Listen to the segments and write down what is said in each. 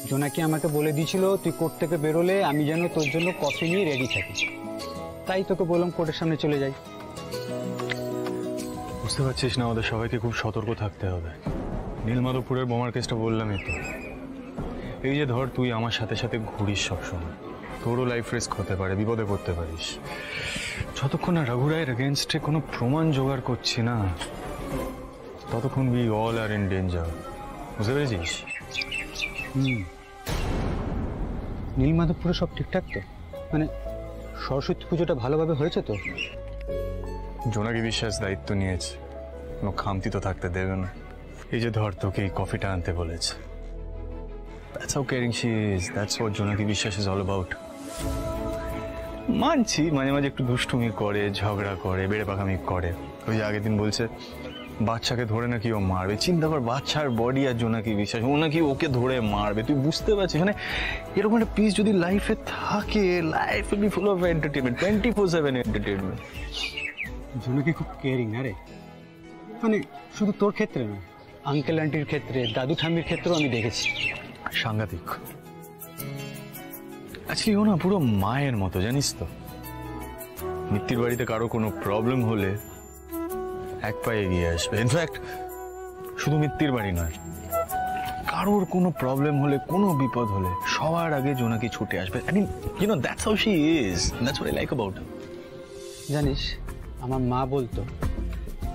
জোনাকি আমাকে বলে দিয়েছিল তুই কোর্ট থেকে বেরোলে আমি যেন তোর জন্য কফি নিয়ে রেডি থাকি, তাই তোকে বললাম কোর্টের সামনে চলে যাই। বুঝতে পারছিস না, আমাদের সবাইকে খুব সতর্ক থাকতে হবে। নীলমাধবপুরের বোমার কেসটা বললামই তো। এই যে ধর তুই আমার সাথে সাথে ঘুরিস সবসময়, তোরও লাইফ রিস্ক হতে পারে, বিপদে পড়তে পারিস। যতক্ষণ না রঘু রায়ের এগেনস্টে কোনো প্রমাণ জোগাড় করছি না, ততক্ষণ we all are in danger. বুঝতে পেরেছিস? নীলমাধবপুরে সব ঠিকঠাক তো? মানে সরস্বতী পুজোটা ভালোভাবে হয়েছে তো? জোনাকি বিশ্বাস দায়িত্ব নিয়েছে, কোনো খামতি তো থাকতে দেবে না। এই যে ধর তোকে এই কফিটা আনতে বলেছে, that's how caring she is, that's what জোনাকি বিশ্বাস is all about। মানছি মাঝে মাঝে একটু দুষ্টুমি করে, ঝগড়া করে, বেড়ে পাকামি করে। ওই যে আগের দিন বলছে বাচ্চাকে ধরে নাকি ও মারবে। চিন্তা কর, বাচ্চার বডি আর জোনাকি বিশ্বাস, ও নাকি ওকে ধরে মারবে। তুই বুঝতে পারছিস? মানে এরকম একটা পিস যদি লাইফে থাকে, life will be full of entertainment, 24/7 entertainment. জোনাকি খুব কেয়ারিং না রে, মানে শুধু তোর ক্ষেত্রে না, আঙ্কেল আন্টির ক্ষেত্রে, দাদু ঠাম্মির ক্ষেত্রেও আমি দেখেছি। সাংঘাতিক। আজকে ও না পুরো মায়ের মতো, জানিস তো। মিত্তির বাড়িতে কারো কোনো প্রবলেম হলে এক পায়ে এগিয়ে আসবে। ইনফ্যাক্ট শুধু মিত্তির বাড়ি নয়, কারোর কোনো প্রবলেম হলে, কোনো বিপদ হলে সবার আগে জোনাকি ছুটে আসবে। I mean you know that's how she is, that's what I like about her. জানিস, আমার মা বলতো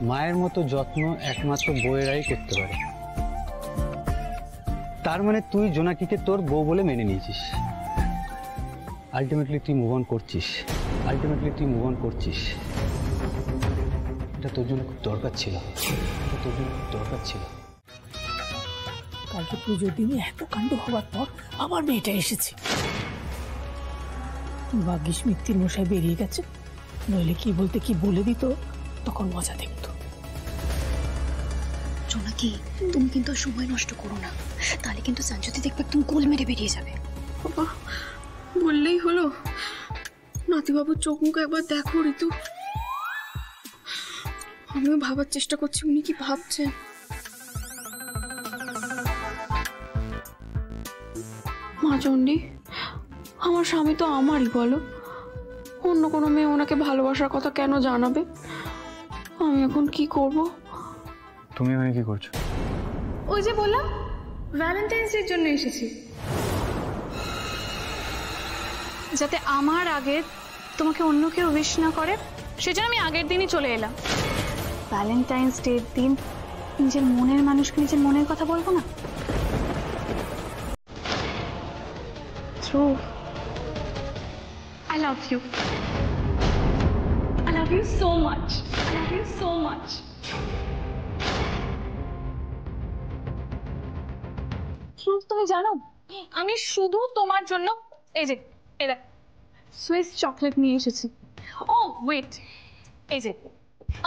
মায়ের মতো যত্ন একমাত্র বউয়েরাই করতে পারে। তার মানে তুই জোনাকিকে তোর বউ বলে মেনে নিয়েছিস। আলটিমেটলি তুই মুভ অন করছিস, এটা তোর জন্য খুব দরকার ছিল, কালকে পুজোর দিনে এত কাণ্ড হওয়ার পর আবার মেয়েটা এসেছে। ভাগ্যিস মিত্তির মশাই বেরিয়ে গেছে, নইলে কি বলতে কি বলে দিত, তখন মজা দেখতো। জোনাকি, তুমি কিন্তু সময় নষ্ট করো না, তাহলে কিন্তু সঞ্জুতি দেখবে একদম গোল মেরে বেরিয়ে যাবে। বাবা, বললেই হলো। নাতিবাবুর চোখ মুখ একবার দেখো ঋতু। আমিও ভাবার চেষ্টা করছি উনি কি ভাবছেন। মা চণ্ডী, আমার স্বামী তো আমারই, বলো অন্য কোনো মেয়ে ওনাকে ভালোবাসার কথা কেন জানাবে? আমি এখন কি করব? তুমি এখানে কি করছো? ওই যে বললাম ভ্যালেন্টাইন্স ডের জন্য এসেছি, যাতে আমার আগে তোমাকে অন্য কেউ উইশ না করে, সেজন্য আমি আগের দিনই চলে এলাম। ভ্যালেন্টাইন্স ডের দিন নিজের মনের মানুষকে নিজের মনের কথা বলবো না? Dhruv, I love you. I love you so much. I love you so much. তুমি জানো, আমি শুধু তোমার জন্য এই যে এটা সুইস চকলেট নিয়ে এসেছি। ও ওয়েট, এই যে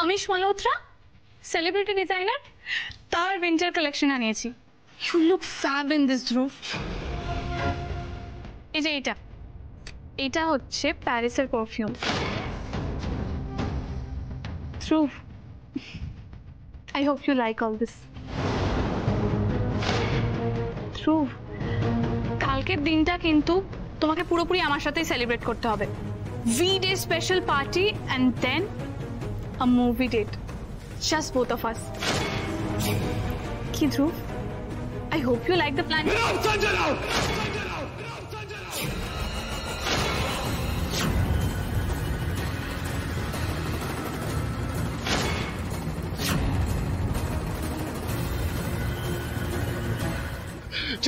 আমিষ মালহোত্রা, সেলিব্রিটি ডিজাইনার, তার উইন্টার কালেকশন আনিয়েছি। You look fab in this Dhruv. এই যে এটা হচ্ছে প্যারিসের perfume. Dhruv, I hope you like all this. Dhruv, কালকের দিনটা কিন্তু তোমাকে পুরোপুরি আমার সাথেই সেলিব্রেট করতে হবে। V-Day special party and then a movie date. Just both of us. Ki Dhruv, I hope you like the plan. No, Sanjay, no!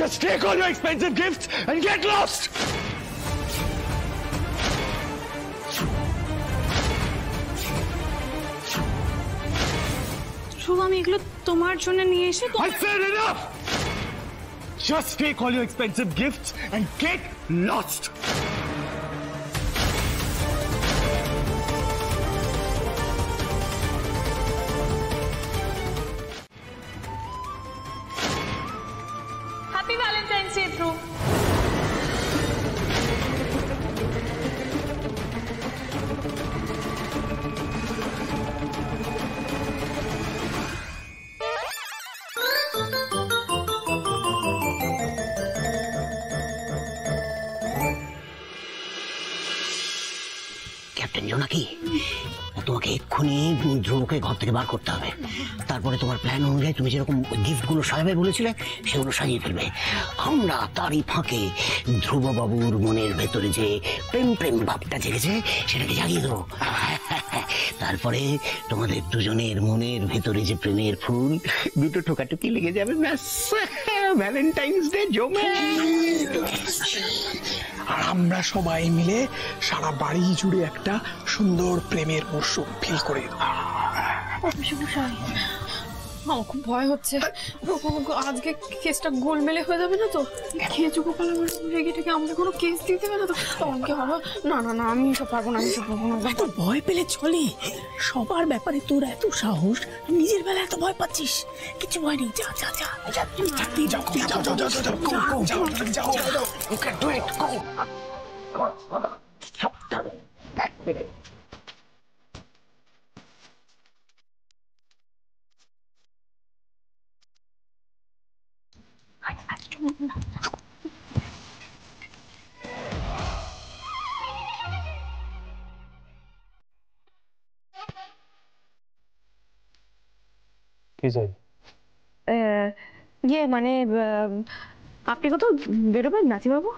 Just take all your expensive gifts and get lost! ধ্রুব, আমি এগুলো তোমার জন্য নিয়ে এসে I said enough! Just take all your expensive gifts and get lost! Happy Valentine's Day, Dhruv. নাকি? তোমাকে এক্ষুনি ধ্রুবকে ঘর থেকে বার করতে হবে। তারপরে তোমার প্ল্যান অনুযায়ী তুমি যেরকম গিফটগুলো সাজাবে বলেছিলে সেগুলো সাজিয়ে ফেলবে। আমরা তারই ফাঁকে ধ্রুববাবুর মনের ভেতরে যে প্রেম প্রেম ভাবটা জেগেছে সেটাকে জাগিয়ে দেবো। তারপরে তোমাদের দুজনের মনের ভেতরে যে প্রেমের ফুল দুটো ঠোকাটুকি লেগে যাবে, ব্যাস ভ্যালেন্টাইন্স ডে জমে। আর আমরা সবাই মিলে সারা বাড়ি জুড়ে একটা সুন্দর প্রেমের মরশুম ফিল করে দেবো। আমার খুব ভয় হচ্ছে, আজকে কেসটা গোলমেলে হয়ে যাবে না তো? খেয়েছো গোপাল আমার রেগে ঠেকে আমাকে কোনো কেস দিয়ে দেবে না তো? তখন কি হবে? না না না, আমি এসব পারবো না, আমি এসব পারবো না। এত ভয় পেলে চলে? সবার ব্যাপারে তোর এত সাহস, নিজের বেলা এত ভয় পাচ্ছিস? কিছু ভয় নেই, যা যা যা কি চাই? ইয়ে মানে আপনি কোথাও বেরোবেন নাচিবাবু?